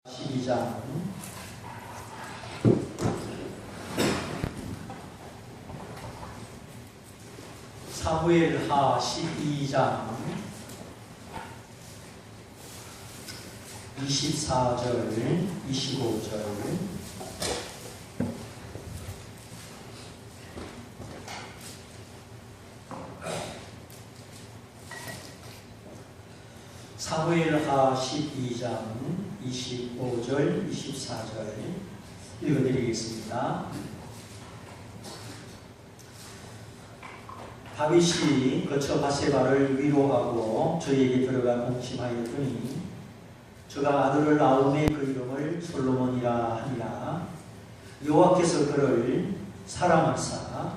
12장 사무엘하 12장 24절 25절 사무엘하 12장 25절 24절 읽어드리겠습니다. 다윗이 거쳐 바세바를 위로하고 저에게 들어가 공침하였더니 저가 아들을 낳음에 그 이름을 솔로몬이라 하니라. 여호와께서 그를 사랑하사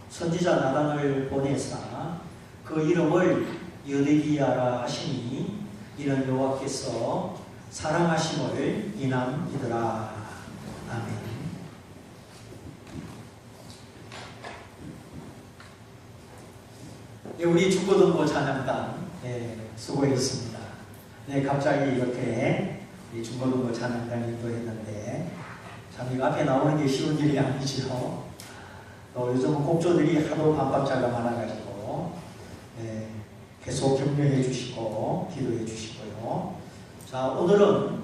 선지자 나단을 보내사 그 이름을 여드기야라 하시니 이는 여호와께서 사랑하심을 인함이더라. 아멘. 네, 우리 중고등부 찬양단 수고했습니다. 네, 갑자기 이렇게 중고등부 찬양단 인도했는데 참 이거 앞에 나오는 게 쉬운 일이 아니죠. 요즘은 곡조들이 하도 반박자가 많아가지고 계속 격려해 주시고 기도해 주시고요. 자, 오늘은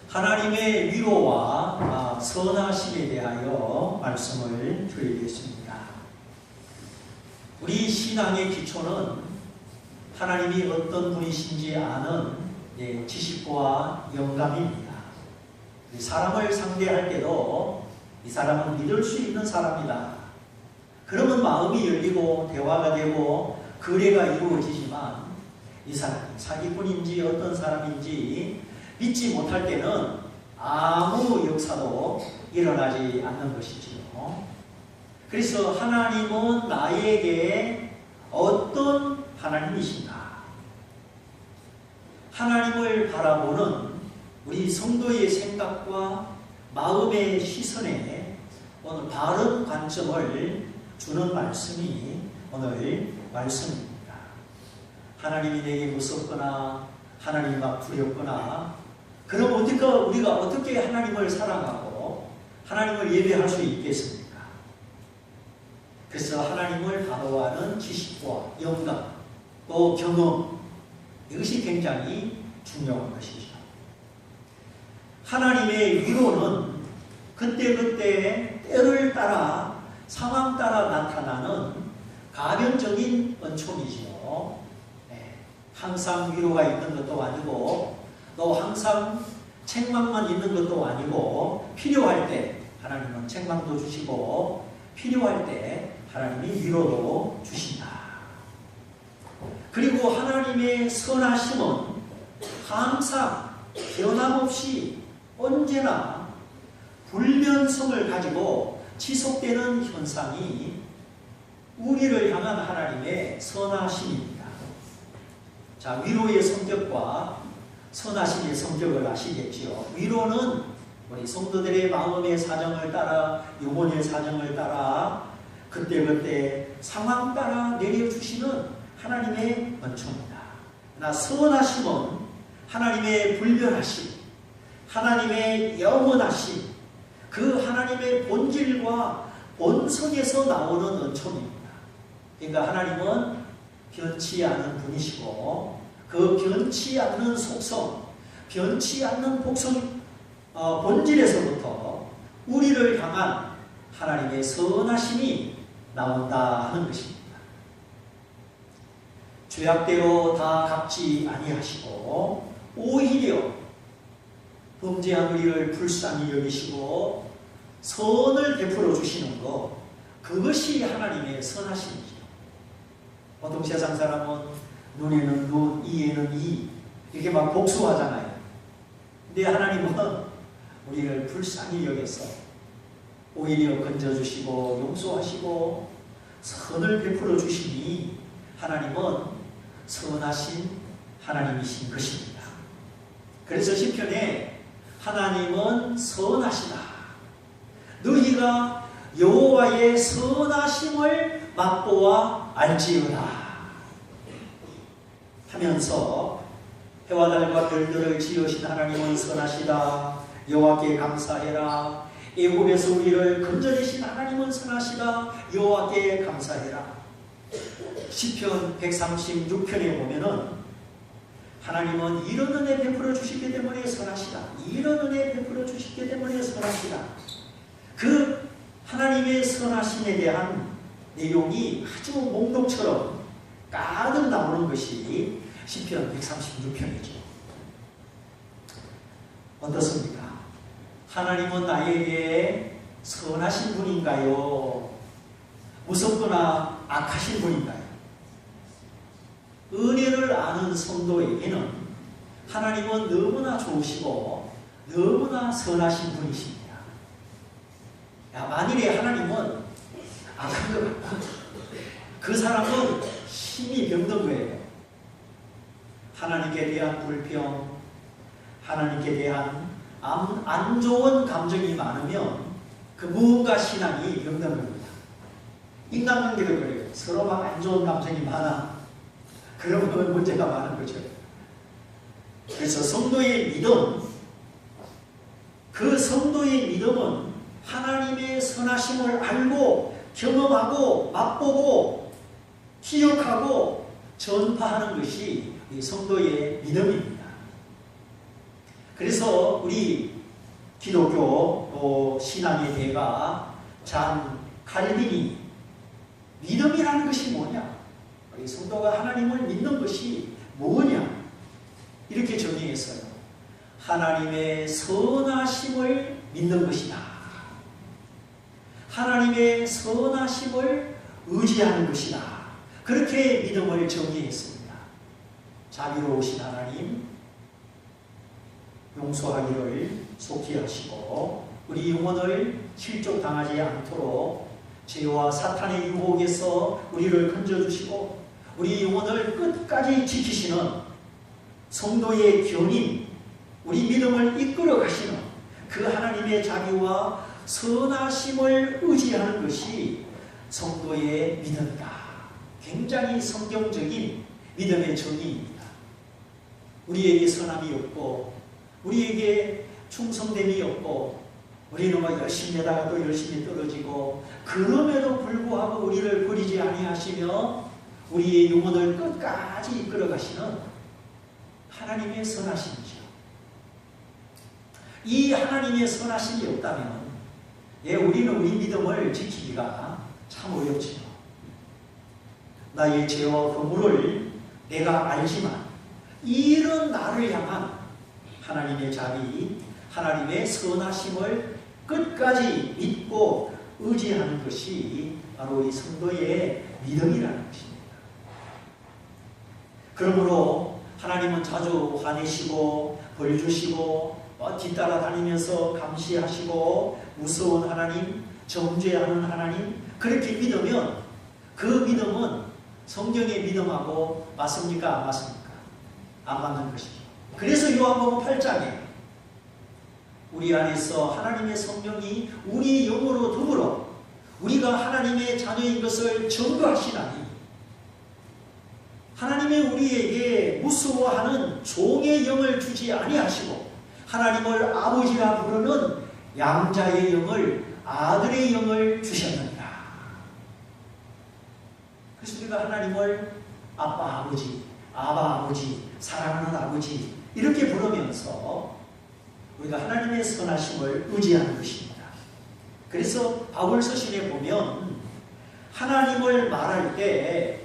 하나님의 위로와 선하심에 대하여 말씀을 드리겠습니다. 우리 신앙의 기초는 하나님이 어떤 분이신지 아는 지식과 영감입니다. 사람을 상대할 때도 이 사람은 믿을 수 있는 사람이다. 그러면 마음이 열리고 대화가 되고 거래가 이루어지지만 이 사람이 사기꾼인지 어떤 사람인지 믿지 못할 때는 아무 역사도 일어나지 않는 것이지요. 그래서 하나님은 나에게 어떤 하나님이신가? 하나님을 바라보는 우리 성도의 생각과 마음의 시선에 오늘 바른 관점을 주는 말씀이 오늘 말씀입니다. 하나님이 내게 무섭거나 하나님이 막 두렵거나 그럼 우리가 어떻게 하나님을 사랑하고 하나님을 예배할 수 있겠습니까? 그래서 하나님을 바라보는 지식과 영감 또 경험 이것이 굉장히 중요한 것이죠. 하나님의 위로는 그때그때 때를 따라 상황 따라 나타나는 가변적인 은총이지요. 항상 위로가 있는 것도 아니고 또 항상 책망만 있는 것도 아니고 필요할 때 하나님은 책망도 주시고 필요할 때 하나님이 위로도 주신다. 그리고 하나님의 선하심은 항상 변함없이 언제나 불변성을 가지고 지속되는 현상이 우리를 향한 하나님의 선하심입니다. 자, 위로의 성격과 선하심의 성격을 아시겠지요. 위로는 우리 성도들의 마음의 사정을 따라 영혼의 사정을 따라 그때그때 상황 따라 내려주시는 하나님의 은총입니다. 그러나 선하심은 하나님의 불변하심, 하나님의 영원하심, 그 하나님의 본질과 본성에서 나오는 은총입니다. 그러니까 하나님은 변치 않는 분이시고 그 변치 않는 속성, 변치 않는 본질에서부터 우리를 향한 하나님의 선하심이 나온다 하는 것입니다. 죄악대로 다 갚지 아니하시고 오히려 범죄한 우리를 불쌍히 여기시고 선을 베풀어 주시는 것, 그것이 하나님의 선하심이죠. 보통 세상 사람은 눈에는 눈, 이에는 이 이렇게 막 복수하잖아요. 근데 하나님은 우리를 불쌍히 여겨서 오히려 건져주시고 용서하시고 선을 베풀어 주시니 하나님은 선하신 하나님이신 것입니다. 그래서 시편에 하나님은 선하시다. 너희가 여호와의 선하심을 맛보아 알지어다 하면서 해와 달과 별들을 지으신 하나님은 선하시다. 여호와께 감사해라. 애굽에서 우리를 건져내신 하나님은 선하시다. 여호와께 감사해라. 시편 136편에 보면은 하나님은 이런 은혜 베풀어 주시기 때문에 선하시다. 이런 은혜 베풀어 주시기 때문에 선하시다. 그 하나님의 선하심에 대한 내용이 아주 목록처럼 가득 나오는 것이 시편 136편이죠. 어떻습니까? 하나님은 나에게 선하신 분인가요? 무섭거나 악하신 분인가요? 은혜를 아는 성도에게는 하나님은 너무나 좋으시고 너무나 선하신 분이십니다. 만일에 하나님은 악한 것 같다. 그 사람은 심히 병든 거예요. 하나님께 대한 불평, 하나님께 대한 안 좋은 감정이 많으면 그 무언가 신앙이 병든 겁니다. 인간관계도 그래요. 서로 막 안 좋은 감정이 많아. 그러면 문제가 많은 거죠. 그래서 성도의 믿음, 그 성도의 믿음은 하나님의 선하심을 알고 경험하고 맛보고 기억하고 전파하는 것이 이 성도의 믿음입니다. 그래서 우리 기독교 신앙의 대가 잔 칼빈이 믿음이라는 것이 뭐냐? 우리 성도가 하나님을 믿는 것이 뭐냐? 이렇게 정의했어요. 하나님의 선하심을 믿는 것이다. 하나님의 선하심을 의지하는 것이다. 그렇게 믿음을 정의했습니다. 자비로우신 하나님, 용서하기를 속히 하시고 우리 영혼을 실족당하지 않도록 죄와 사탄의 유혹에서 우리를 건져주시고 우리 영혼을 끝까지 지키시는 성도의 견인, 우리 믿음을 이끌어 가시는 그 하나님의 자비와 선하심을 의지하는 것이 성도의 믿음이다. 굉장히 성경적인 믿음의 정의입니다. 우리에게 선함이 없고 우리에게 충성됨이 없고 우리는 열심히 하다가 또 열심히 떨어지고 그럼에도 불구하고 우리를 버리지 아니하시며 우리의 영혼을 끝까지 이끌어 가시는 하나님의 선하심이죠. 이 하나님의 선하심이 없다면 우리는 우리 믿음을 지키기가 참 어렵지요. 나의 죄와 허물을 내가 알지만 이런 나를 향한 하나님의 자비, 하나님의 선하심을 끝까지 믿고 의지하는 것이 바로 이 성도의 믿음이라는 것입니다. 그러므로 하나님은 자주 화내시고 벌 주시고 뒤따라 다니면서 감시하시고 무서운 하나님, 정죄하는 하나님 그렇게 믿으면 그 믿음은 성경의 믿음하고 맞습니까? 안 맞습니까? 안 맞는 것이죠. 그래서 요한복음 8장에 우리 안에서 하나님의 성령이 우리 영으로 더불어 우리가 하나님의 자녀인 것을 증거하시나니 하나님의 우리에게 무서워하는 종의 영을 주지 아니하시고 하나님을 아버지라 부르는 양자의 영을 아들의 영을 주셨느니라. 그래서 우리가 하나님을 아빠 아버지, 아바 아버지, 사랑하는 아버지 이렇게 부르면서 우리가 하나님의 선하심을 의지하는 것입니다. 그래서 바울 서신에 보면 하나님을 말할 때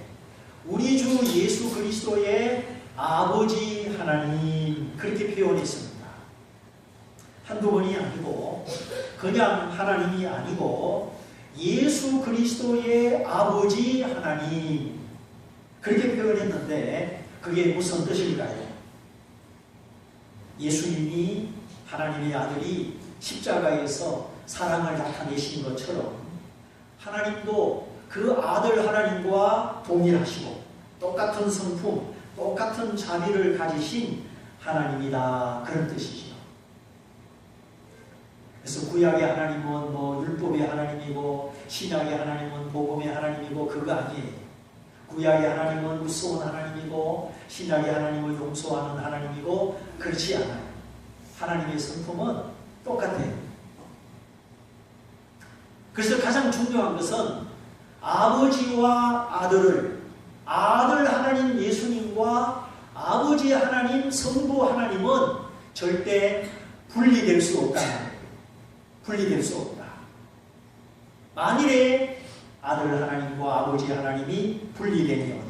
우리 주 예수 그리스도의 아버지 하나님 그렇게 표현했습니다. 한두 번이 아니고 그냥 하나님이 아니고 예수 그리스도의 아버지 하나님 그렇게 표현했는데 그게 무슨 뜻일까요? 예수님이 하나님의 아들이 십자가에서 사랑을 나타내신 것처럼 하나님도 그 아들 하나님과 동일하시고 똑같은 성품, 똑같은 자비를 가지신 하나님이다. 그런 뜻이죠. 그래서 구약의 하나님은 율법의 하나님이고 신약의 하나님은 복음의 하나님이고 그거 아니에요. 구약의 하나님은 무서운 하나님이고 신약의 하나님은 용서하는 하나님이고 그렇지 않아요. 하나님의 성품은 똑같아요. 그래서 가장 중요한 것은 아버지와 아들을 아들 하나님 예수님과 아버지 하나님 성부 하나님은 절대 분리될 수 없다. 분리될 수 없다. 만일에 아들 하나님과 아버지 하나님이 분리되면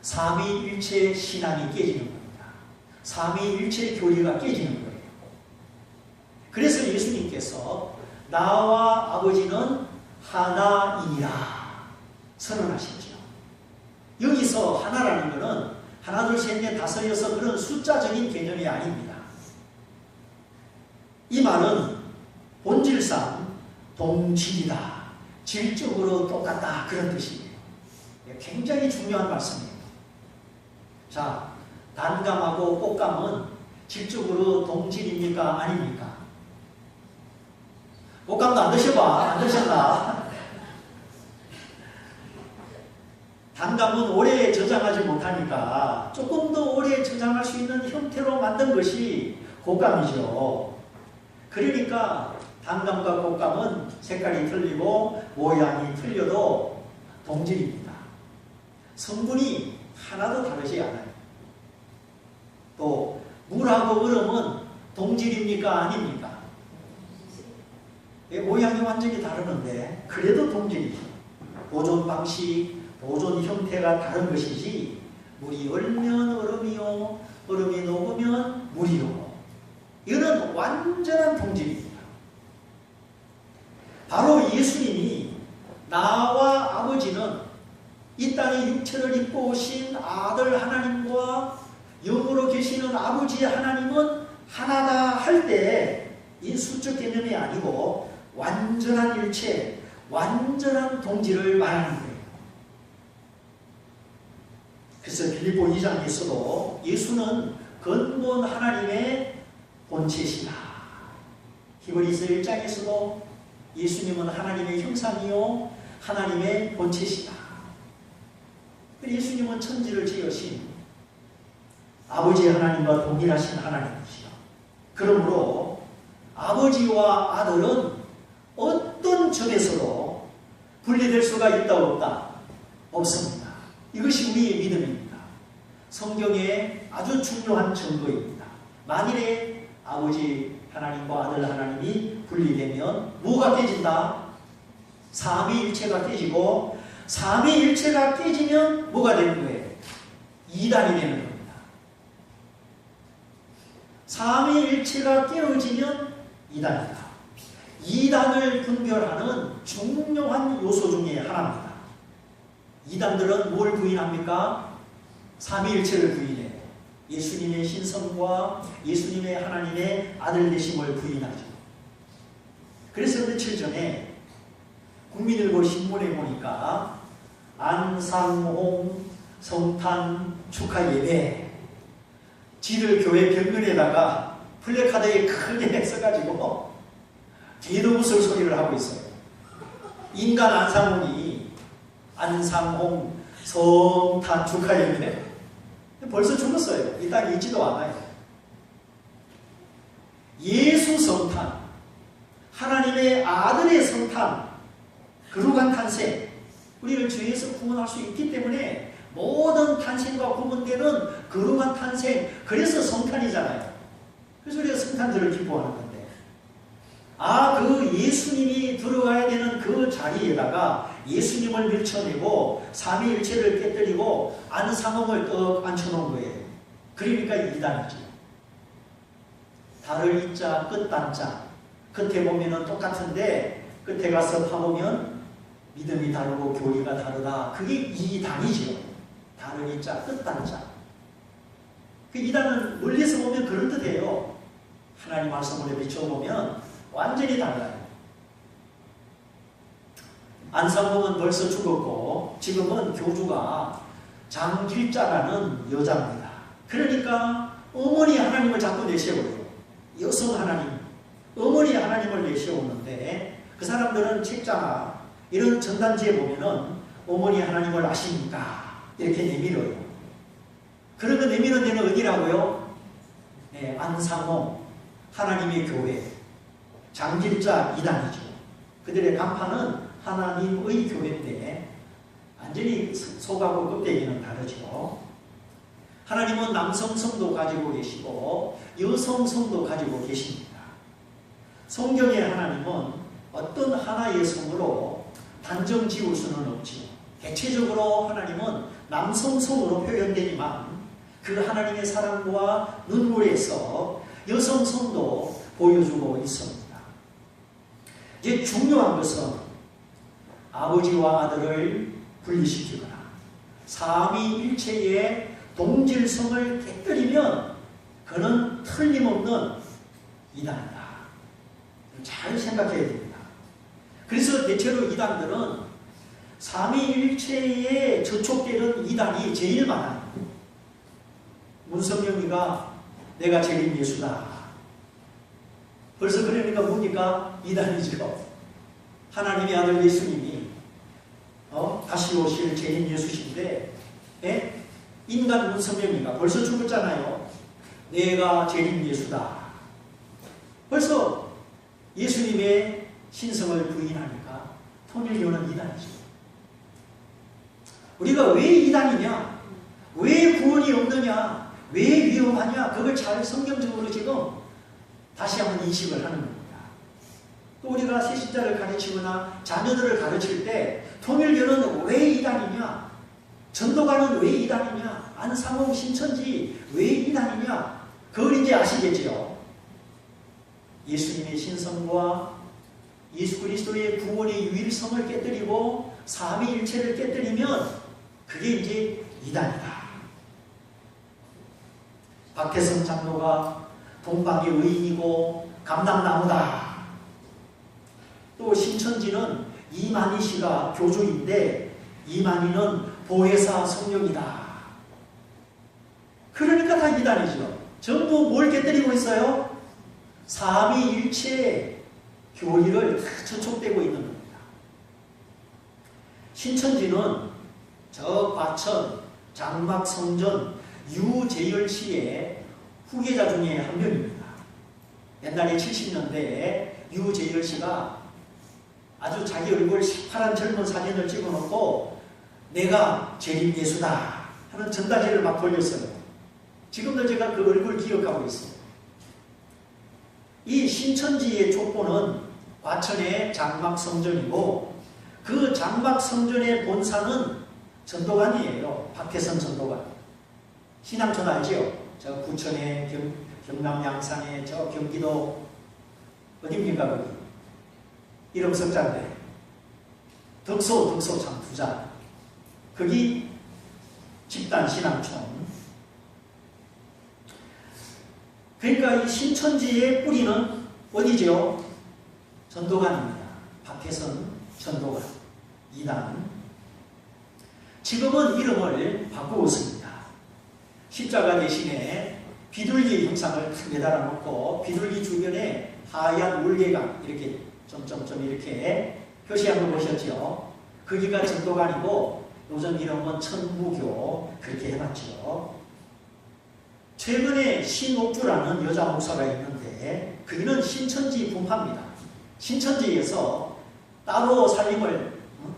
삼위일체 신앙이 깨지는 겁니다. 삼위일체 교리가 깨지는 거예요. 그래서 예수님께서 나와 아버지는 하나이니라 선언하시죠. 여기서 하나라는 것은 하나, 둘, 셋, 넷, 다섯, 여섯 그런 숫자적인 개념이 아닙니다. 이 말은 본질상 동질이다. 질적으로 똑같다. 그런 뜻이에요. 굉장히 중요한 말씀이에요. 자, 단감하고 꽃감은 질적으로 동질입니까? 아닙니까? 꽃감도 안 드셔봐. 안 드셨나? 단감은 오래 저장하지 못하니까 조금 더 오래 저장할 수 있는 형태로 만든 것이 꽃감이죠. 그러니까 단감과 꽃감은 색깔이 틀리고 모양이 틀려도 동질입니다. 성분이 하나도 다르지 않아요. 또 물하고 얼음은 동질입니까? 아닙니까? 모양이 완전히 다르는데 그래도 동질이죠. 보존 방식, 보존 형태가 다른 것이지 물이 얼면 얼음이요, 얼음이 녹으면 물이요. 이거는 완전한 동질입니다. 바로 예수님이 나와 아버지는 이 땅에 육체를 입고 오신 아들 하나님과 영으로 계시는 아버지 하나님은 하나다 할 때 이 수적 개념이 아니고 완전한 일체, 완전한 동질을 말하는 거예요. 그래서 빌립보 2장에서도 예수는 근본 하나님의 본체시다. 히브리서 1장에서도 예수님은 하나님의 형상이요 하나님의 본체시다. 예수님은 천지를 지으신 아버지 하나님과 동일하신 하나님이시죠. 그러므로 아버지와 아들은 어떤 점에서도 분리될 수가 있다 없다? 없습니다. 이것이 우리의 믿음입니다. 성경의 아주 중요한 증거입니다. 만일에 아버지 하나님과 아들 하나님이 분리되면 뭐가 깨진다? 삼위일체가 깨지고 삼위일체가 깨지면 뭐가 되는 거예요? 이단이 되는 겁니다. 삼위일체가 깨어지면 이단이다. 이단을 분별하는 중요한 요소 중에 하나입니다. 이단들은 뭘 부인합니까? 삼위일체를 부인해요. 예수님의 신성과 예수님의 하나님의 아들 되심을 부인하죠. 그래서 며칠 전에 국민일보 신문에 보니까 안상홍 성탄 축하 예배 지들 교회 벽면에다가 플래카드에 크게 써가지고 뒤도 웃을 소리를 하고 있어요. 인간 안상홍이 안상홍 성탄 축하 예배 벌써 죽었어요. 이 땅에 있지도 않아요. 예수 성탄, 하나님의 아들의 성탄, 거룩한 탄생, 우리를 죄에서 구원할 수 있기 때문에 모든 탄생과 구분되는 거룩한 탄생, 그래서 성탄이잖아요. 그래서 우리가 성탄절을 기뻐하는 건데, 그 예수님이 들어가야 되는 그 자리에다가 예수님을 밀쳐내고 삼위일체를 깨뜨리고 안상홍을 떡 앉혀놓은 거예요. 그러니까 이단이죠. 달을 이자 끝단자 끝에 보면은 똑같은데 끝에 가서 파보면 믿음이 다르고 교리가 다르다. 그게 이단이죠. 달을 이자 끝단자. 그 이단은 멀리서 보면 그런 뜻이에요. 하나님 말씀을 비춰보면 완전히 달라요. 안상홍은 벌써 죽었고 지금은 교주가 장길자라는 여자입니다. 그러니까 어머니 하나님을 자꾸 내세워요. 여성 하나님, 어머니 하나님을 내세우는데 그 사람들은 책자나 이런 전단지에 보면은 어머니 하나님을 아십니까? 이렇게 내밀어요. 그런 거 내미는 데는 어디라고요? 네, 안상홍 하나님의 교회, 장길자 이단이죠. 그들의 간판은 하나님의 교회인데 완전히 속하고 껍데기는 다르죠. 하나님은 남성 성도 가지고 계시고 여성 성도 가지고 계십니다. 성경의 하나님은 어떤 하나의 성으로 단정 지을 수는 없지요. 대체적으로 하나님은 남성 성으로 표현되지만 그 하나님의 사랑과 눈물에서 여성 성도 보여주고 있습니다. 이제 중요한 것은 아버지와 아들을 분리시키거나 삼위일체의 동질성을 깨뜨리면 그는 틀림없는 이단이다. 잘 생각해야 됩니다. 그래서 대체로 이단들은 삼위일체에 저촉되는 이단이 제일 많아요. 문성영이가 내가 재림 예수다. 벌써 그러니까 뭡니까? 이단이죠. 하나님의 아들 예수님이 다시 오실 재림 예수신데 인간 문성영이가 벌써 죽었잖아요. 내가 재림 예수다. 벌써 예수님의 신성을 부인하니까 통일교는 이단이죠. 우리가 왜 이단이냐? 왜 구원이 없느냐? 왜 위험하냐? 그걸 잘 성경적으로 지금 다시 한번 인식을 하는 겁니다. 또 우리가 새신자를 가르치거나 자녀들을 가르칠 때 통일교는 왜 이단이냐? 전도가는 왜 이단이냐? 안상홍 신천지 왜 이단이냐? 그걸 이제 아시겠죠? 예수님의 신성과 예수 그리스도의 구원의 유일성을 깨뜨리고 삼위일체를 깨뜨리면 그게 이제 이단이다. 박태성 장로가 동방의 의인이고 감람나무다. 또 신천지는 이만희 씨가 교주인데 이만희는 보혜사 성령이다. 그러니까 다 이단이죠. 전부 뭘 깨뜨리고 있어요? 삼위일체의 교리를 다 저촉되고 있는 겁니다. 신천지는 저 과천 장막성전 유재열 씨의 후계자 중에 한 명입니다. 옛날에 70년대에 유재열 씨가 아주 자기 얼굴 새파란 젊은 사진을 찍어놓고 내가 재림 예수다 하는 전단지를 막 돌렸어요. 지금도 제가 그 얼굴 기억하고 있어요. 이 신천지의 족보는 과천의 장막성전이고 그 장막성전의 본사는 전도관이에요. 박태선 전도관. 신앙촌 알지요? 저 구천에 경남 양산에 저 경기도 어디입니까 거기? 이름 석자인데 덕소 참 부자. 거기 집단 신앙촌. 그러니까 이 신천지의 뿌리는 어디죠? 전도관입니다. 박혜선 전도관 2단. 지금은 이름을 바꾸었습니다. 십자가 대신에 비둘기 형상을 매달아 놓고 비둘기 주변에 하얀 울개가 이렇게 점점점 이렇게 표시한 거 보셨죠? 거기가 전도관이고 요즘 이름은 천부교 그렇게 해놨죠. 최근에 신옥주라는 여자 목사가 있는데 그기는 신천지 분파입니다. 신천지에서 따로 살림을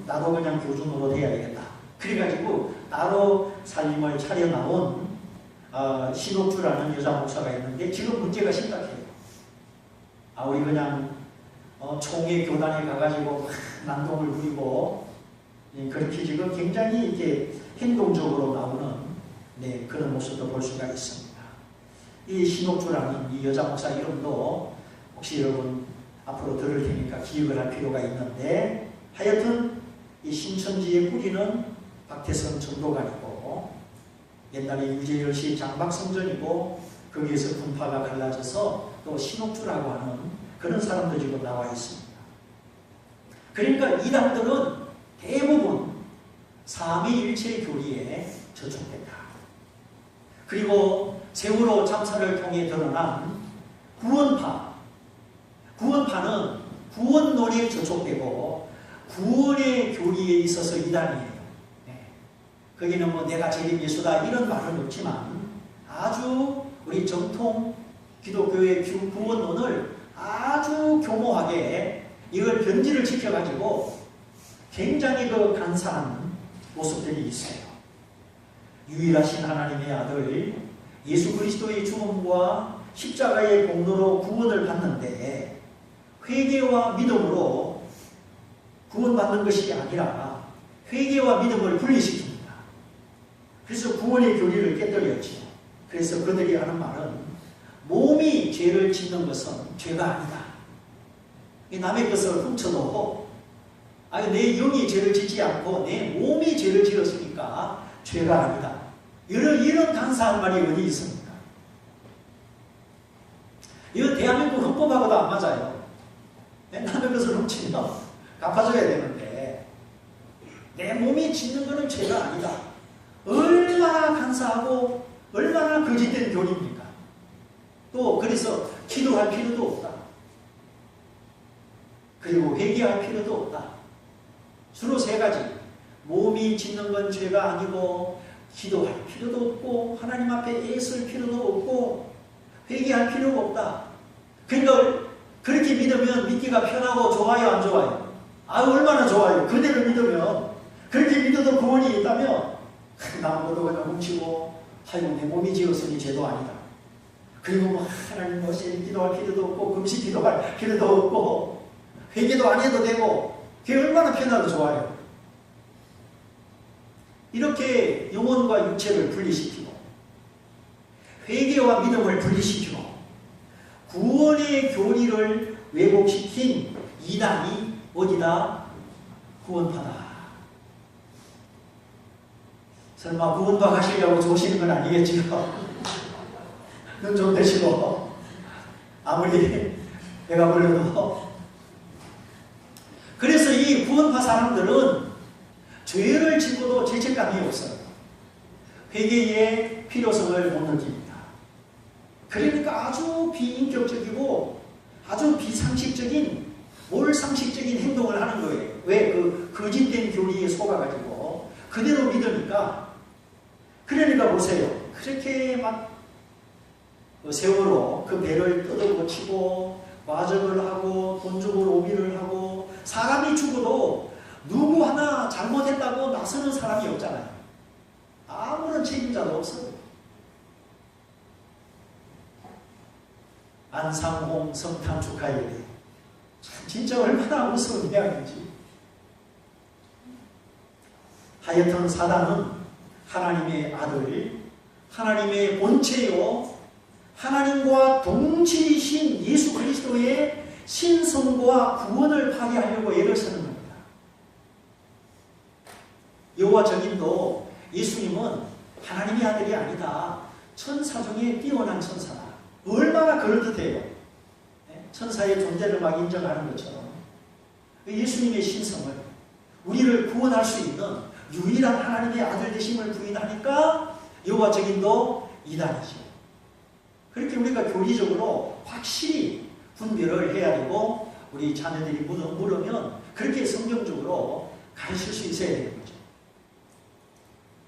나도 그냥 교주노릇 해야 되겠다. 그래가지고 따로 살림을 차려나온 신옥주라는 여자 목사가 있는데 지금 문제가 심각해요. 우리 그냥 총회 교단에 가가지고 막 난동을 부리고 그렇게 지금 굉장히 이렇게 행동적으로 나오는 그런 모습도 볼 수가 있습니다. 이 신옥주라는 이 여자 목사 이름도 혹시 여러분 앞으로 들을 테니까 기억을 할 필요가 있는데 하여튼 이 신천지의 뿌리는 박태선 전도관이고 옛날에 유재열 씨 장박성전이고 거기에서 분파가 갈라져서 또 신옥주라고 하는 그런 사람도 지금 나와 있습니다. 그러니까 이단들은 대부분 삼위일체 교리에 저촉된다. 그리고 세월호 참사를 통해 드러난 구원파는 구원론에 저촉되고 구원의 교리에 있어서 이단이에요. 거기는 뭐 내가 제일 예수다 이런 말은 없지만 아주 우리 정통 기독교의 구원론을 아주 교모하게 이걸 변질을 시켜가지고 굉장히 그 간사한 모습들이 있어요. 유일하신 하나님의 아들 예수 그리스도의 죽음과 십자가의 공로로 구원을 받는데 회개와 믿음으로 구원받는 것이 아니라 회개와 믿음을 분리시킵니다. 그래서 구원의 교리를 깨뜨렸죠. 그래서 그들이 하는 말은 몸이 죄를 짓는 것은 죄가 아니다. 남의 것을 훔쳐도 내 영이 죄를 짓지 않고 내 몸이 죄를 지었으니까 죄가 아니다. 이런 간사한 말이 어디 있습니까? 이거 대한민국 헌법하고도 안 맞아요. 남의 것을 훔치면 갚아줘야 되는데 내 몸이 짓는 것은 죄가 아니다. 얼마나 간사하고 얼마나 거짓된 교리입니까? 또 그래서 기도할 필요도 없다. 그리고 회개할 필요도 없다. 주로 세 가지. 몸이 짓는 건 죄가 아니고 기도할 필요도 없고 하나님 앞에 애쓸 필요도 없고 회개할 필요가 없다. 그러니까 그렇게 믿으면 믿기가 편하고 좋아요 안 좋아요? 얼마나 좋아요. 그대로 믿으면 그렇게 믿어도 구원이 있다면 남보도 그냥 훔치고 아이고 내 몸이 지었으니 죄도 아니다. 그리고 뭐 하나님 뭐시 기도할 필요도 없고 금식 기도할 필요도 없고 회개도 안 해도 되고 그게 얼마나 편하고 좋아요. 이렇게 영혼과 육체를 분리시키고 회개와 믿음을 분리시키고 구원의 교리를 왜곡시킨 이단이 어디다? 구원파다. 설마 구원파 가시려고 좋으시는 건 아니겠지요? 눈 좀 대시고 아무리 배가 불러도. 그래서 이 구원파 사람들은 죄를 지고도 죄책감이 없어요. 회개의 필요성을 못 느낍니다. 그러니까 아주 비인격적이고 아주 비상식적인 몰상식적인 행동을 하는 거예요. 왜? 그 거짓된 교리에 속아가지고 그대로 믿으니까. 그러니까 보세요. 그렇게 막 세월호 그 배를 뜯어고치고 과적을 하고 돈 주고 로비를 하고 사람이 죽어도 누구 하나 잘못했다고 나서는 사람이 없잖아요. 아무런 책임자도 없어요. 안상홍 성탄 축하예배. 진짜 얼마나 무서운 이야기인지. 하여튼 사단은 하나님의 아들, 하나님의 본체요, 하나님과 동질이신 예수 그리스도의 신성과 구원을 파괴하려고 애를 쓰는 겁니다. 여호와 증인도 예수님은 하나님의 아들이 아니다. 천사 중에 뛰어난 천사다. 얼마나 그럴듯해요. 천사의 존재를 막 인정하는 것처럼 예수님의 신성을, 우리를 구원할 수 있는 유일한 하나님의 아들 되심을 부인하니까 여호와 증인도 이단이죠. 그렇게 우리가 교리적으로 확실히 분별을 해야 되고 우리 자녀들이 물으면 그렇게 성경적으로 가르칠 수 있어야 되는 거죠.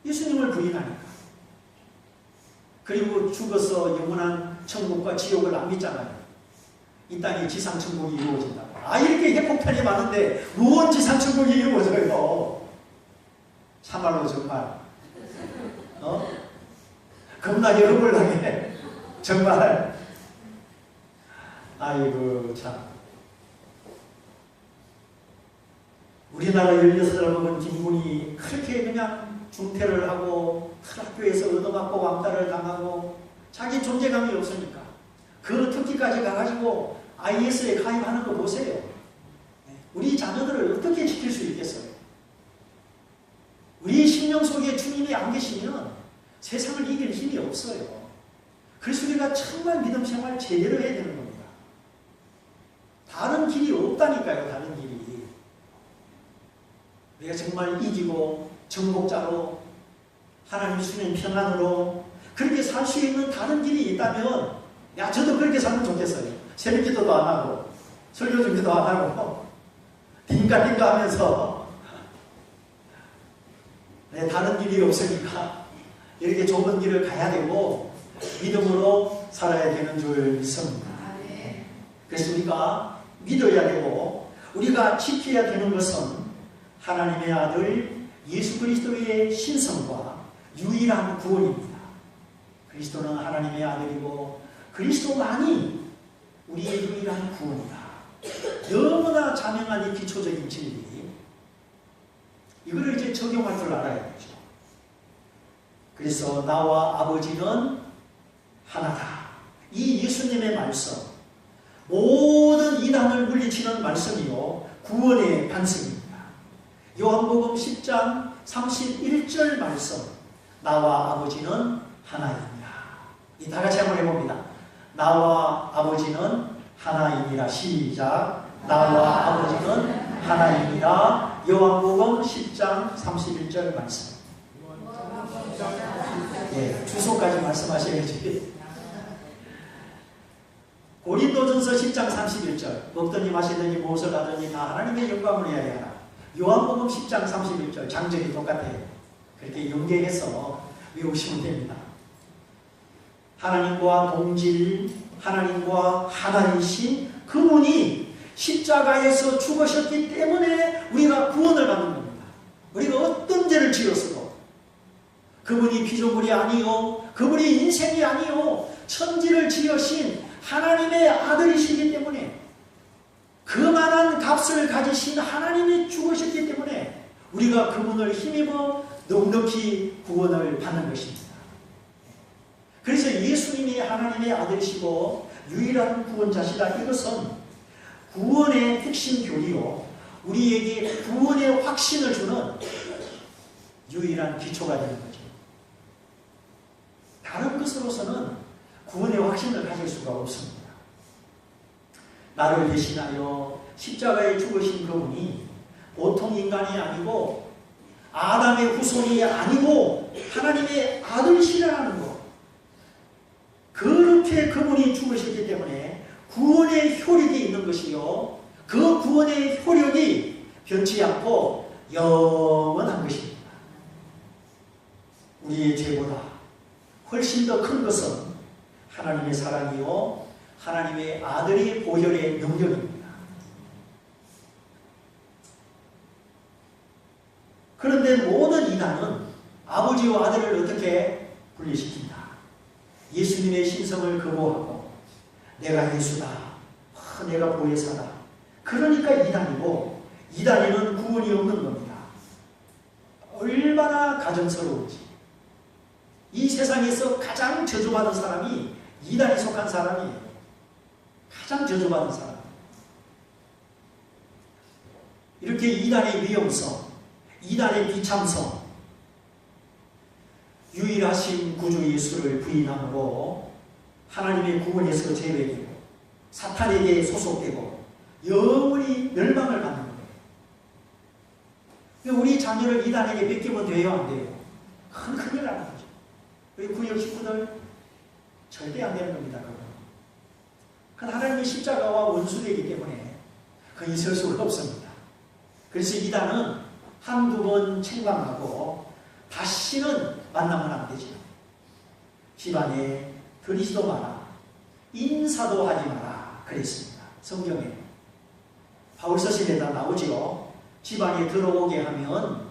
예수님을 부인하니까. 그리고 죽어서 영원한 천국과 지옥을 안 믿잖아요. 이 땅에 지상천국이 이루어진다고. 이렇게 핵폭탄이 많은데 무언 지상천국이 이루어져요. 참말로 정말 겁나게 흥분하게 정말. 아이고 참. 우리나라 16살 먹은 김군이 그렇게 그냥 중퇴를 하고 학교에서 얻어맞고 왕따를 당하고 자기 존재감이 없으니까 그 특기까지 가가지고 IS에 가입하는 거 보세요. 우리 자녀들을 어떻게 지킬 수 있겠어요? 우리 심령 속에 주님이 안 계시면 세상을 이길 힘이 없어요. 그래서 우리가 정말 믿음 생활 제대로 해야 되는 겁니다. 다른 길이 없다니까요. 다른 길이. 우리가 정말 이기고 정복자로 하나님 주시는 평안으로 그렇게 살 수 있는 다른 길이 있다면 저도 그렇게 살면 좋겠어요. 새벽기도도 안 하고 설교 준비도 안 하고 띵까띵까 하면서 네, 다른 길이 없으니까 이렇게 좁은 길을 가야 되고 믿음으로 살아야 되는 줄 믿습니다. 그래서 우리가 믿어야 되고 우리가 지켜야 되는 것은 하나님의 아들 예수 그리스도의 신성과 유일한 구원입니다. 그리스도는 하나님의 아들이고 그리스도만이 우리의 유일한 구원이다. 너무나 자명한 이 기초적인 진리, 이거를 이제 적용할 줄 알아야 되죠. 그래서 나와 아버지는 하나다. 이 예수님의 말씀, 모든 이단을 물리치는 말씀이요 구원의 반석입니다. 요한복음 10장 31절 말씀, 나와 아버지는 하나입니다. 이 다 같이 한번 해봅니다. 나와 아버지는 하나이니라. 시작. 나와 아버지는 하나이니라. 요한복음 10장 31절 말씀. 예, 주소까지 말씀하셔야지. 고린도전서 10장 31절. 먹더니 마시더니 무엇을 하더니 다 하나님의 영광을 위하여 하라. 요한복음 10장 31절. 장절이 똑같아요. 그렇게 연계해서 외우시면 됩니다. 하나님과 동질, 하나님과 하나이신 그분이 십자가에서 죽으셨기 때문에 우리가 구원을 받는 겁니다. 우리가 어떤 죄를 지었어도 그분이 피조물이 아니요, 그분이 인생이 아니요, 천지를 지으신 하나님의 아들이시기 때문에, 그만한 값을 가지신 하나님이 죽으셨기 때문에 우리가 그분을 힘입어 넉넉히 구원을 받는 것입니다. 그래서 예수님이 하나님의 아들이시고 유일한 구원자시다. 이것은 구원의 핵심 교리요, 우리에게 구원의 확신을 주는 유일한 기초가 되는 거죠. 다른 것으로서는 구원의 확신을 가질 수가 없습니다. 나를 대신하여 십자가에 죽으신 그분이 보통 인간이 아니고 아담의 후손이 아니고 하나님의 아들이시라는 것, 그렇게 그분이 죽으셨기 때문에 구원의 효력이 있는 것이요, 그 구원의 효력이 변치 않고 영원한 것입니다. 우리의 죄보다 훨씬 더 큰 것은 하나님의 사랑이요, 하나님의 아들의 보혈의 능력입니다. 그런데 모든 이단은 아버지와 아들을 어떻게 분리시킨다? 예수님의 신성을 거부하고 내가 예수다, 내가 보혜사다. 그러니까 이단이고, 이단에는 구원이 없는 겁니다. 얼마나 가정스러운지. 이 세상에서 가장 저주받은 사람이 이단에 속한 사람이에요. 가장 저주받은 사람. 이렇게 이단의 위험성, 이단의 비참성, 유일하신 구주 예수를 부인함으로 하나님의 구원에서 제외되고 사탄에게 소속되고 영원히 멸망을 받는 거예요. 우리 자녀를 이단에게 뺏기면 돼요, 안 돼요? 큰일 나는 거죠. 우리 구역 식구들 절대 안 되는 겁니다. 그건 하나님의 십자가와 원수되기 때문에 그건 있을 수가 없습니다. 그래서 이단은 한두 번 책망하고 다시는 만나면 안 되죠. 집안에 들이지도 마라, 인사도 하지 마라 그랬습니다. 성경에 바울서신에다 나오지요. 집안에 들어오게 하면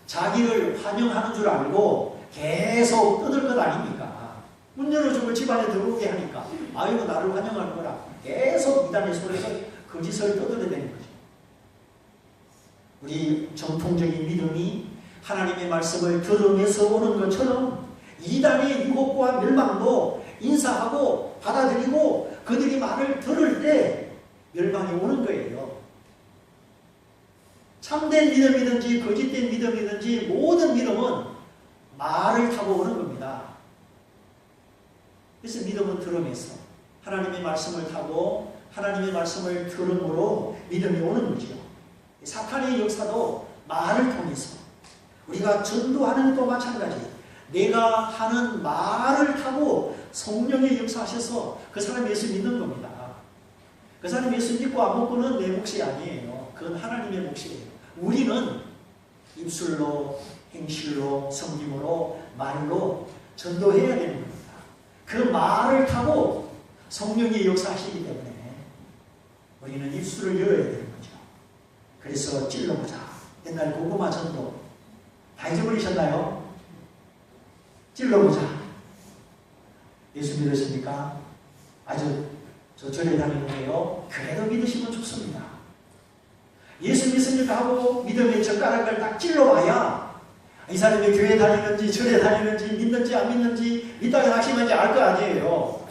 자기를 환영하는 줄 알고 계속 떠들 것 아닙니까? 문 열어주고 집안에 들어오게 하니까 아이고 나를 환영할 거라 계속 이단의 소리에서 거짓을 떠들어야 되는 거죠. 우리 정통적인 믿음이 하나님의 말씀을 들으면서 오는 것처럼 이단의 유혹과 멸망도 인사하고 받아들이고 그들이 말을 들을 때 멸망이 오는 거예요. 참된 믿음이든지 거짓된 믿음이든지 모든 믿음은 말을 타고 오는 겁니다. 그래서 믿음은 들으면서 하나님의 말씀을 타고 하나님의 말씀을 들음으로 믿음이 오는 거죠. 사탄의 역사도 말을 통해서, 우리가 전도하는 것도 마찬가지, 내가 하는 말을 타고 성령의 역사하셔서 그 사람 예수 믿는 겁니다. 그 사람 예수 믿고 안 믿고는 내 몫이 아니에요. 그건 하나님의 몫이에요. 우리는 입술로 행실로, 섬김으로, 말로 전도해야 되는 겁니다. 그 말을 타고 성령이 역사하시기 때문에 우리는 입술을 열어야 되는 거죠. 그래서 찔러보자. 옛날 고구마 전도 다 잊어버리셨나요? 찔러보자. 예수 믿으십니까? 아주 저 절에 다니는데요. 그래도 믿으시면 좋습니다. 예수 믿습니까 하고 믿음의 젓가락을 딱 찔러봐야 이 사람이 교회 다니는지 절에 다니는지 믿는지 안 믿는지 믿다가 낙심한지 알 거 아니에요.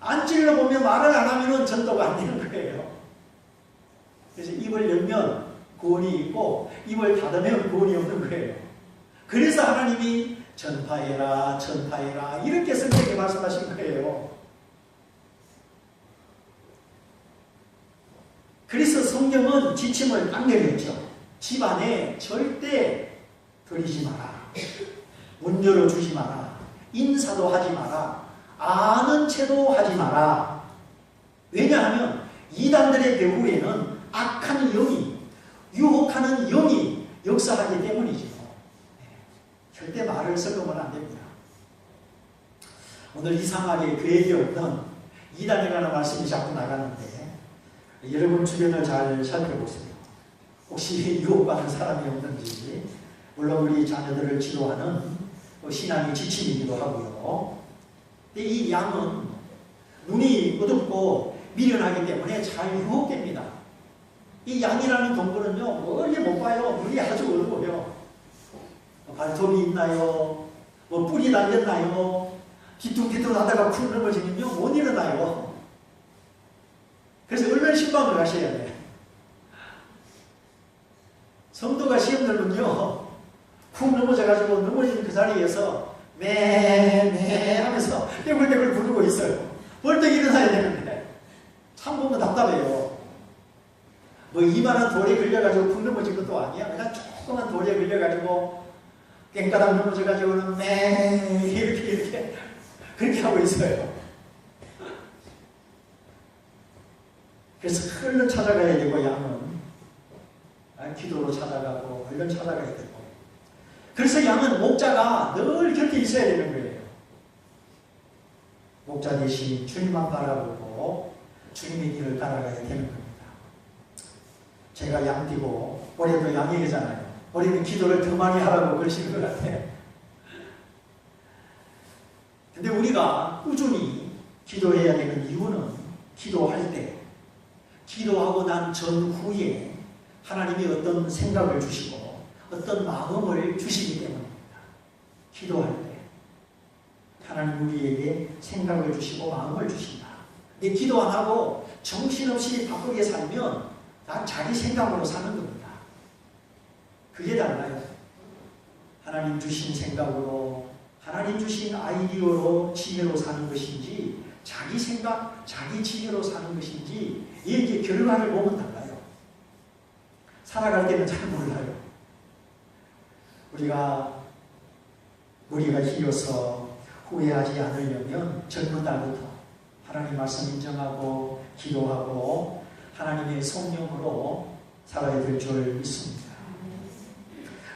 안 찔러보면 말을 안 하면 전도가 안 되는 거예요. 그래서 입을 열면 구원이 있고 입을 닫으면 구원이 없는 거예요. 그래서 하나님이 전파해라 전파해라 이렇게 성경에 말씀하신 거예요. 그래서 성경은 지침을 딱 내렸죠. 집안에 절대 들이지 마라. 문 열어주지 마라. 인사도 하지 마라. 아는 채도 하지 마라. 왜냐하면 이단들의 배후에는 악한 영이, 유혹하는 영이 역사하기 때문이죠. 절대 말을 섞으면 안 됩니다. 오늘 이상하게 계획이 없는 이단이라는 말씀이 자꾸 나가는데 여러분 주변을 잘 살펴보세요. 혹시 유혹받는 사람이 없는지. 물론 우리 자녀들을 지도하는 신앙의 지침이기도 하고요. 근데 이 양은 눈이 어둡고 미련하기 때문에 잘 유혹됩니다. 이 양이라는 동물은요, 멀리 못 봐요. 눈이 아주 어두워요. 발톱이 있나요? 뭐 뿔이 달렸나요? 뒤뚱뒤뚱 하다가 쿵 넘어지면요, 못 일어나요. 그래서 얼른 신방을 가셔야 돼요. 성도가 시험 들면요, 쿵 넘어져가지고 넘어진 그 자리에서 매 하면서 떼굴떼굴 부르고 있어요. 벌떡 일어나야 되는데 참 보면 답답해요. 뭐 이만한 돌에 걸려가지고 쿵 넘어진 것도 아니야. 그냥 조그만 돌에 걸려가지고 깽가닥 넘어져가지고는 매 이렇게 그렇게 하고 있어요. 그래서 얼른 찾아가야 되고 양은 기도로 찾아가고 얼른 찾아가야 되고. 그래서 양은 목자가 늘 곁에 있어야 되는 거예요. 목자 대신 주님만 바라보고 주님의 길을 따라가야 되는 겁니다. 제가 양 띄고 올해도 양 얘기잖아요. 올해는 기도를 더 많이 하라고 그러시는 것 같아요. 근데 우리가 꾸준히 기도해야 되는 이유는 기도할 때, 기도하고 난 전후에 하나님이 어떤 생각을 주시고 어떤 마음을 주시기 때문입니다. 기도할 때 하나님 우리에게 생각을 주시고 마음을 주신다. 근데 기도 안 하고 정신없이 바쁘게 살면 다 자기 생각으로 사는 겁니다. 그게 달라요. 하나님 주신 생각으로, 하나님 주신 아이디어로, 지혜로 사는 것인지 자기 생각, 자기 지혜로 사는 것인지 이렇게 결과를 보면 달라요. 살아갈 때는 잘 몰라요. 우리가 머리가 휘어서 후회하지 않으려면 젊은 날부터 하나님 말씀 인정하고 기도하고 하나님의 성령으로 살아야 될 줄 믿습니다.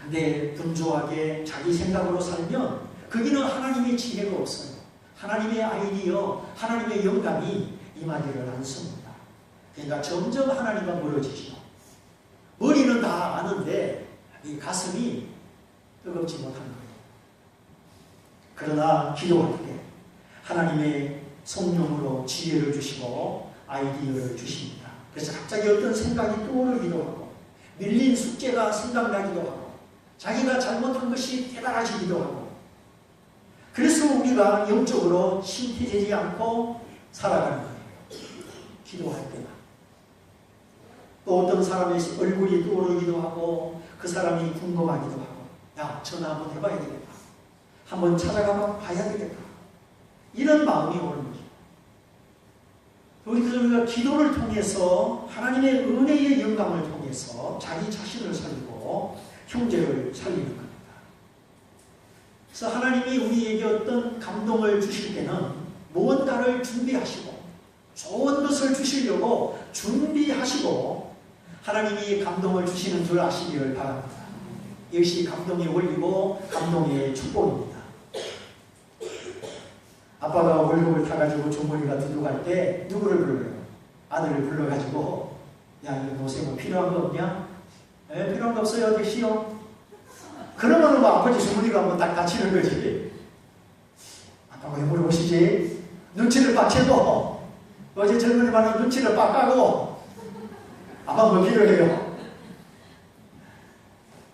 근데 분주하게 자기 생각으로 살면 거기는 하나님의 지혜가 없어요. 하나님의 아이디어, 하나님의 영감이 임하지를 않습니다. 그러니까 점점 하나님과 멀어지죠. 머리는 다 아는데 이 가슴이 뜨겁지 못한 거예요. 그러나 기도할 때 하나님의 성령으로 지혜를 주시고 아이디어를 주십니다. 그래서 갑자기 어떤 생각이 떠오르기도 하고 밀린 숙제가 생각나기도 하고 자기가 잘못한 것이 깨달아지기도 하고 그래서 우리가 영적으로 신태되지 않고 살아가는 거예요. 기도할 때만. 또 어떤 사람의 얼굴이 떠오르기도 하고 그 사람이 궁금하기도 하고 야 전화 한번 해봐야 되겠다. 한번 찾아가 봐야 되겠다. 이런 마음이 오는 거죠. 우리가 기도를 통해서 하나님의 은혜의 영감을 통해서 자기 자신을 살리고 형제를 살리는 겁니다. 그래서 하나님이 우리에게 어떤 감동을 주실 때는 무언가를 준비하시고 좋은 것을 주시려고 준비하시고 하나님이 감동을 주시는 줄 아시기를 바랍니다. 이것이 감동의 원리고 감동의 축복입니다. 아빠가 월급을 타가지고 주머니가 두둑할 때 누구를 불러요? 아들을 불러가지고 야 이거 노세 뭐 필요한 거 없냐? 필요한 거 없어요 대시요. 그러면 뭐 아버지 주머니가 뭐 딱 닫히는 거지. 아빠가 왜 물어보시지? 눈치를 빡쳐도 어제 젊은이만은 눈치를 빡 까고 아빠 뭐 필요해요?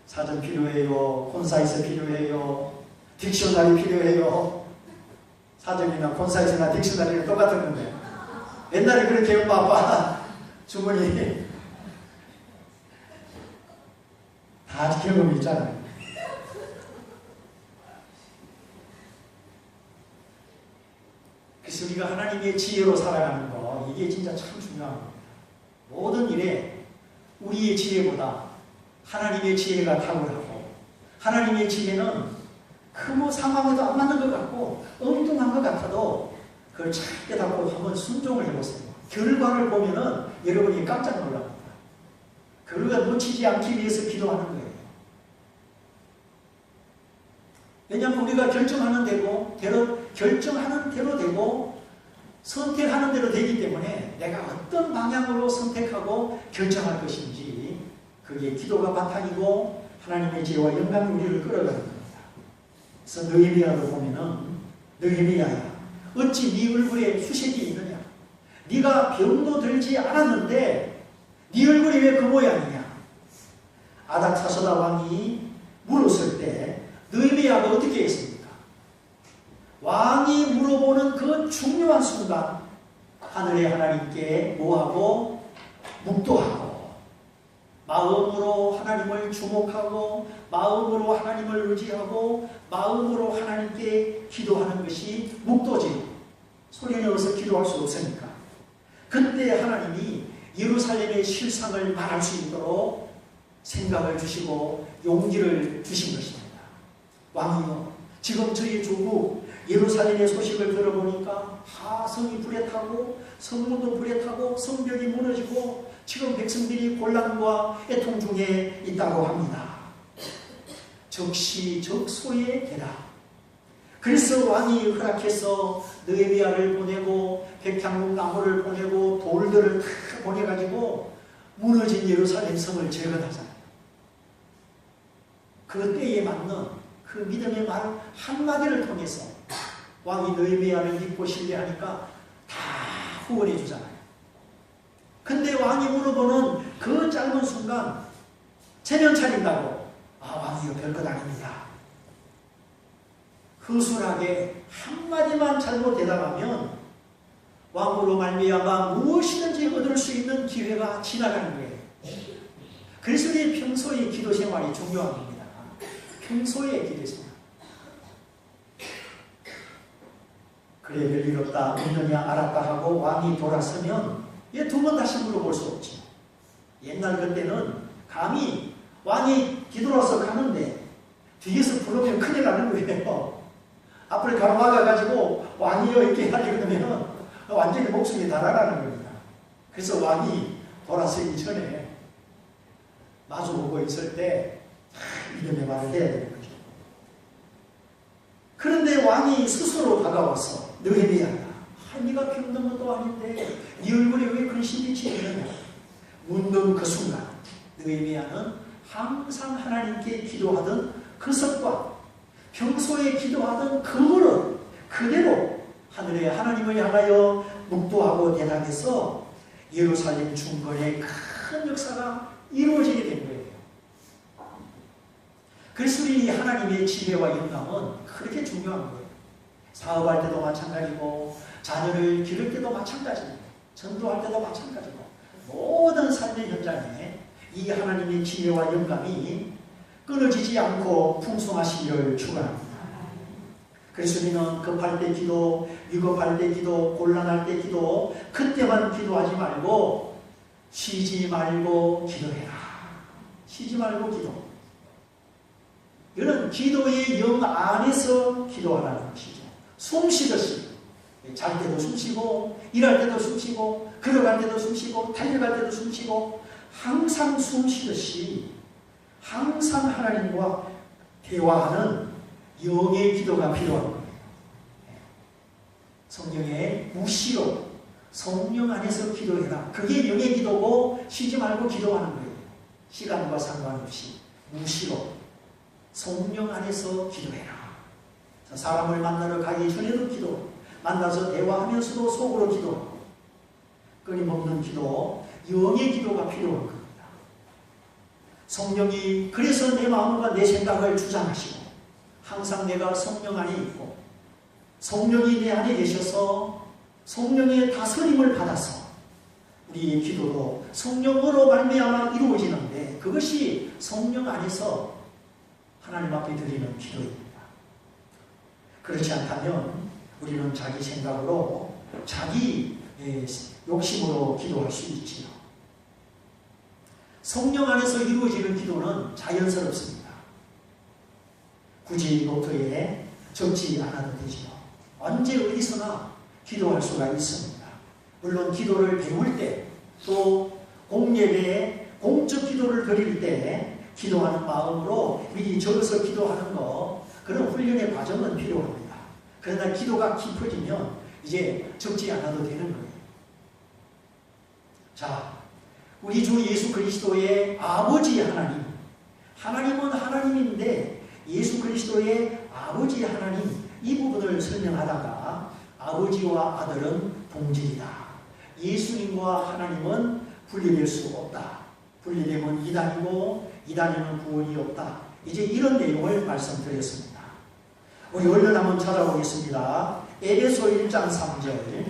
사전 필요해요. 콘사이트 필요해요. 딕셔너리 필요해요. 사전이나 콘사이트나 딕셔너리는 똑같은 건데 옛날에 그렇게 엄마 아빠 주머니 다 경험이 있잖아요. 그래서 우리가 하나님의 지혜로 살아가는 거 이게 진짜 참 중요한 겁니다. 모든 일에 우리의 지혜보다 하나님의 지혜가 탁월하고 하나님의 지혜는 그 뭐 상황에도 안 맞는 것 같고 엉뚱한 것 같아도 그걸 잘 깨닫고 한번 순종을 해보세요. 결과를 보면은 여러분이 깜짝 놀랍니다. 결과 놓치지 않기 위해서 기도하는 거예요. 왜냐하면 우리가 결정하는 대로 결정하는 대로 되고 선택하는 대로 되기 때문에 내가 어떤 방향으로 선택하고 결정할 것인지 그게 기도가 바탕이고 하나님의 지혜와 영광이 우리를 끌어가는 겁니다. 그래서 느헤미야를 보면은 느헤미야야 어찌 네 얼굴에 수색이 있느냐? 네가 병도 들지 않았는데 네 얼굴이 왜 그 모양이냐? 아닥사스다 왕이 물었을 때 느헤미야가 어떻게 했습니까? 왕이 물어보는 그 중요한 순간 하늘의 하나님께 뭐하고 묵도하고 마음으로 하나님을 주목하고 마음으로 하나님을 의지하고 마음으로 하나님께 기도하는 것이 묵도지. 소리 내어서 기도할 수 없으니까. 그때 하나님이 예루살렘의 실상을 말할 수 있도록 생각을 주시고 용기를 주신 것입니다. 왕이요, 지금 저희 조국 예루살렘의 소식을 들어보니까 성이 불에 타고 성문도 불에 타고 성벽이 무너지고 지금 백성들이 곤란과 애통 중에 있다고 합니다. 적시적소의 대답. 그래서 왕이 허락해서 느헤미야를 보내고 백향목 나무를 보내고 돌들을 다 보내가지고 무너진 예루살렘 성을 재건하잖아요. 그 때에 맞는 그 믿음의 말 한마디를 통해서 왕이 느헤미야를 믿고 신뢰하니까 다 후원해 주잖아요. 근데 왕이 물어보는 그 짧은 순간 체면 차린다고 왕이요 별것 아닙니다. 허술하게 한마디만 잘못 대답하면 왕으로 말미암아 무엇이든지 얻을 수 있는 기회가 지나가는 거예요. 그래서 우리 평소의 기도 생활이 중요한 겁니다. 평소의 기도 생활. 그래 별일 없다 믿느냐 알았다 하고 왕이 돌아서면 얘 두 번 다시 물어볼 수 없지. 옛날 그때는 감히 왕이 뒤돌아서 가는데 뒤에서 부르면 큰일 나는 거예요. 앞을 가로막아가지고 왕이여 이렇게 하려고 그러면 완전히 목숨이 달아나는 겁니다. 그래서 왕이 돌아서기 전에 마주보고 있을 때 믿음의 말을 해야 되는 거죠. 그런데 왕이 스스로 다가와서 느헤미야야, 네가 병든 것도 아닌데 네 얼굴에 왜 근심이 치느냐? 묻는 그 순간 느헤미야는 항상 하나님께 기도하던 그 습관, 평소에 기도하던 그거를 그대로 하늘의 하나님을 향하여 묵도하고 대답해서 예루살렘 중건의 큰 역사가 이루어지게 된 거예요. 그래서 우리 하나님의 지혜와 영감은 그렇게 중요한 거예요. 사업할 때도 마찬가지고 자녀를 기를 때도 마찬가지고 전도할 때도 마찬가지고 모든 삶의 현장에 이 하나님의 지혜와 영감이 끊어지지 않고 풍성하시기를 축원합니다. 그래서 우리는 급할 때 기도, 위급할 때 기도, 곤란할 때 기도, 그때만 기도하지 말고 쉬지 말고 기도해라. 쉬지 말고 기도. 이런 기도의 영 안에서 기도하라는 것이죠. 숨 쉬듯이. 잘 때도 숨 쉬고, 일할 때도 숨 쉬고, 걸어갈 때도 숨 쉬고, 달려갈 때도 숨 쉬고, 항상 숨 쉬듯이 항상 하나님과 대화하는 영의 기도가 필요한 거예요. 성경에 무시로 성령 안에서 기도해라. 그게 영의 기도고 쉬지 말고 기도하는 거예요. 시간과 상관없이 무시로 성령 안에서 기도해라. 사람을 만나러 가기 전에도 기도, 만나서 대화하면서도 속으로 기도, 끊임없는 기도, 영의 기도가 필요한 겁니다. 성령이 그래서 내 마음과 내 생각을 주장하시고 항상 내가 성령 안에 있고 성령이 내 안에 계셔서 성령의 다스림을 받아서 우리의 기도도 성령으로 말미암아 이루어지는데 그것이 성령 안에서 하나님 앞에 드리는 기도입니다. 그렇지 않다면 우리는 자기 생각으로 자기 욕심으로 기도할 수 있지요. 성령 안에서 이루어지는 기도는 자연스럽습니다. 굳이 노트에 적지 않아도 되지요. 언제 어디서나 기도할 수가 있습니다. 물론 기도를 배울 때 또 공예배에 공적 기도를 드릴 때 기도하는 마음으로 미리 적어서 기도하는 거 그런 훈련의 과정은 필요합니다. 그러나 기도가 깊어지면 이제 적지 않아도 되는 거예요. 자, 우리 주 예수 그리스도의 아버지 하나님, 하나님은 하나님인데 예수 그리스도의 아버지 하나님 이 부분을 설명하다가 아버지와 아들은 동질이다. 예수님과 하나님은 분리될 수 없다. 분리되면 이단이고 이단에는 구원이 없다. 이제 이런 내용을 말씀드렸습니다. 우리 얼른 한번 찾아보겠습니다. 에베소 1장 3절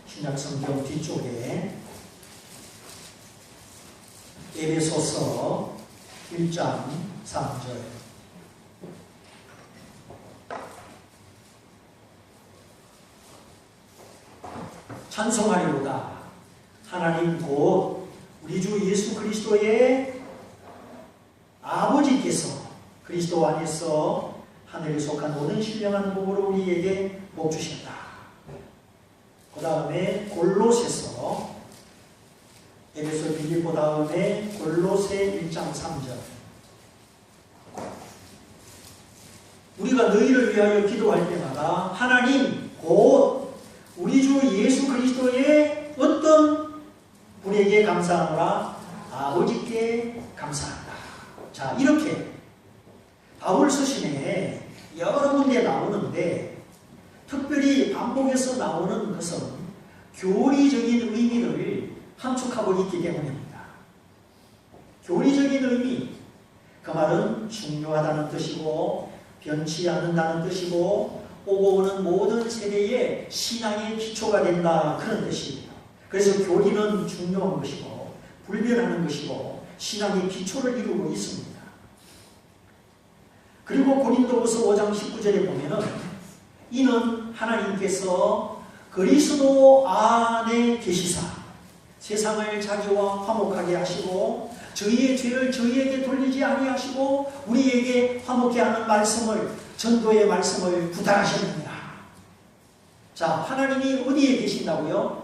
신약성경 뒤쪽에 에베소서 1장 3절 찬송하리로다. 하나님 곧 우리 주 예수 그리스도의 아버지께서 그리스도 안에서 하늘에 속한 모든 신령한 복으로 우리에게 복 주셨다. 그 다음에 골로새서 에베소 빌립보 다음에 골로새 1장 3절 우리가 너희를 위하여 기도할 때마다 하나님 곧 우리 주 예수 그리스도의 어떤 분에게 감사하노라 아버지께 감사한다. 자, 이렇게 바울 서신에 여러 군데 나오는데 특별히 반복해서 나오는 것은 교리적인 의미를 함축하고 있기 때문입니다. 교리적인 의미, 그 말은 중요하다는 뜻이고 변치 않는다는 뜻이고 오고 오는 모든 세대의 신앙의 기초가 된다 그런 뜻입니다. 그래서 교리는 중요한 것이고 불변하는 것이고 신앙의 기초를 이루고 있습니다. 그리고 고린도후서 5장 19절에 보면은 이는 하나님께서 그리스도 안에 계시사 세상을 자기와 화목하게 하시고 저희의 죄를 저희에게 돌리지 아니하시고 우리에게 화목케 하는 말씀을 전도의 말씀을 부탁하셨습니다. 자, 하나님이 어디에 계신다고요?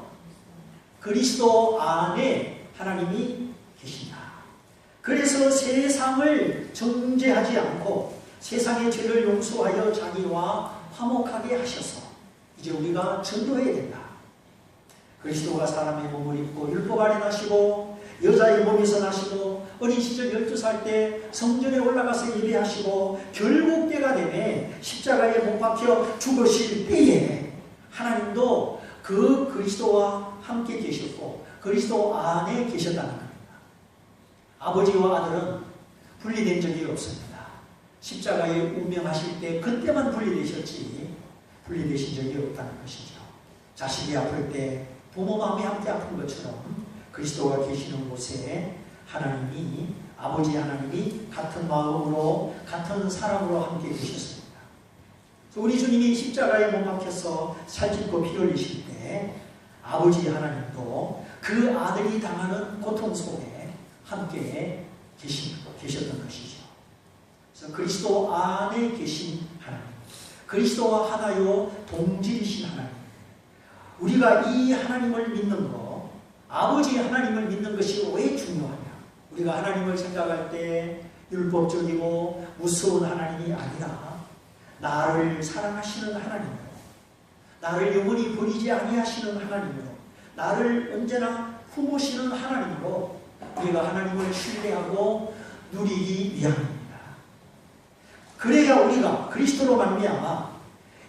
그리스도 안에 하나님이 계신다. 그래서 세상을 정죄하지 않고 세상의 죄를 용서하여 자기와 화목하게 하셔서 이제 우리가 전도해야 된다. 그리스도가 사람의 몸을 입고 율법 아래 나시고 여자의 몸에서 나시고 어린 시절 12살 때 성전에 올라가서 예배하시고 결국 때가 되매 십자가에 못 박혀 죽으실 때에 하나님도 그 그리스도와 함께 계셨고 그리스도 안에 계셨다는 겁니다. 아버지와 아들은 분리된 적이 없습니다. 십자가에 운명하실 때 그때만 분리되셨지 분리되신 적이 없다는 것이죠. 자식이 아플 때 부모 마음이 함께 아픈 것처럼 그리스도가 계시는 곳에 하나님이 아버지 하나님이 같은 마음으로 같은 사랑으로 함께 계셨습니다. 우리 주님이 십자가에 못 박혀서 살찔고 피 흘리실 때 아버지 하나님도 그 아들이 당하는 고통 속에 함께 계셨던 것이죠. 그래서 그리스도 안에 계신 하나님, 그리스도와 하나요 동질이신 하나님, 우리가 이 하나님을 믿는 것, 아버지 하나님을 믿는 것이 왜 중요하냐? 우리가 하나님을 생각할 때 율법적이고 무서운 하나님이 아니라 나를 사랑하시는 하나님으로, 나를 영원히 버리지 아니하시는 하나님으로, 나를 언제나 품으시는 하나님으로 우리가 하나님을 신뢰하고 누리기 위함입니다. 그래야 우리가 그리스도로 말미암아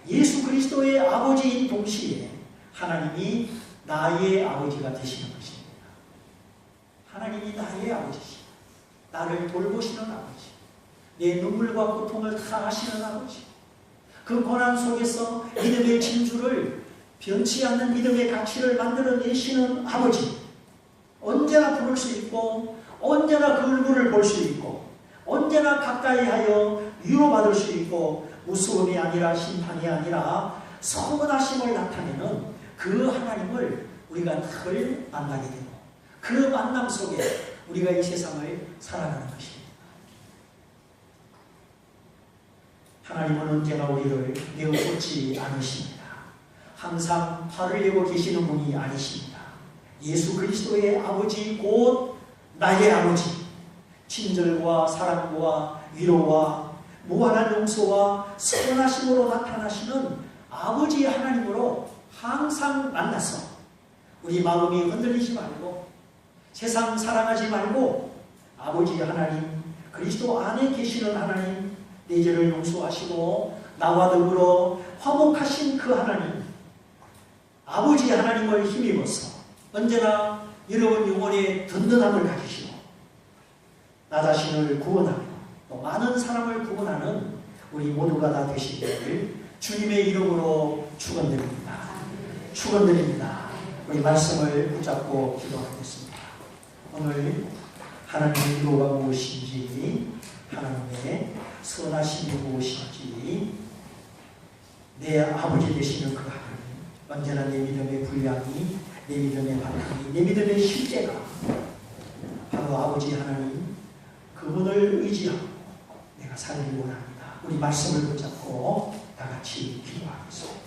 예수 그리스도의 아버지인 동시에 하나님이 나의 아버지가 되시는 것입니다. 하나님이 나의 아버지시, 나를 돌보시는 아버지, 내 눈물과 고통을 다 아시는 아버지, 그 고난 속에서 믿음의 진주를 변치 않는 믿음의 가치를 만들어내시는 아버지, 언제나 부를 수 있고 언제나 그 얼굴을 볼 수 있고 언제나 가까이 하여 위로받을 수 있고 무서움이 아니라 심판이 아니라 선하심을 나타내는 그 하나님을 우리가 늘 만나게 되고 그 만남 속에 우리가 이 세상을 살아가는 것입니다. 하나님은 언제나 우리를 내어놓지 않으십니다. 항상 화를 내고 계시는 분이 아니십니다. 예수 그리스도의 아버지 곧 나의 아버지, 친절과 사랑과 위로와 무한한 용서와 선하심으로 나타나시는 아버지 하나님으로 항상 만나서 우리 마음이 흔들리지 말고 세상 사랑하지 말고 아버지 하나님, 그리스도 안에 계시는 하나님, 내 죄를 용서하시고 나와 더불어 화목하신 그 하나님, 아버지 하나님을 힘입어서 언제나 여러분 영혼의 든든함을 가지시고 나 자신을 구원하며 또 많은 사람을 구원하는 우리 모두가 다 되시기를 주님의 이름으로 축원드립니다. 축원드립니다. 우리 말씀을 붙잡고 기도하겠습니다. 오늘 하나님의 기도가 무엇인지, 하나님의 선하심이 무엇인지, 내 아버지 되시는 그 하나님, 언제나 내 믿음의 분량이, 내 믿음의 바탕이, 내 믿음의 실제가 바로 아버지 하나님, 그분을 의지하고 내가 살기 원합니다. 우리 말씀을 붙잡고 다 같이 기도하겠습니다.